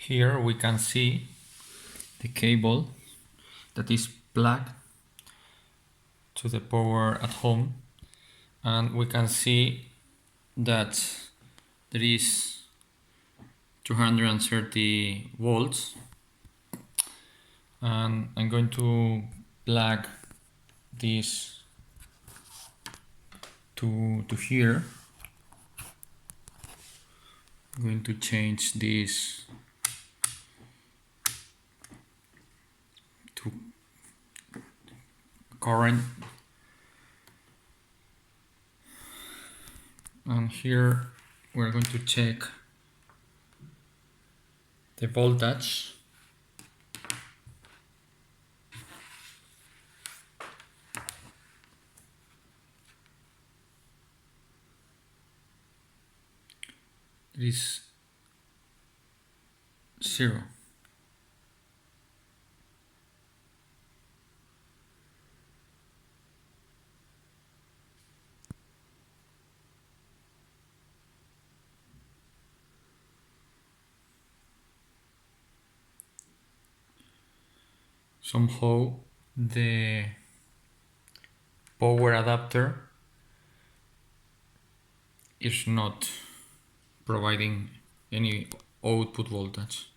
Here we can see the cable that is plugged to the power at home, and we can see that there is 230 volts, and I'm going to plug this to here. I'm going to change this to current, and here we're going to check the voltage. It is 0. Somehow the power adapter is not providing any output voltage.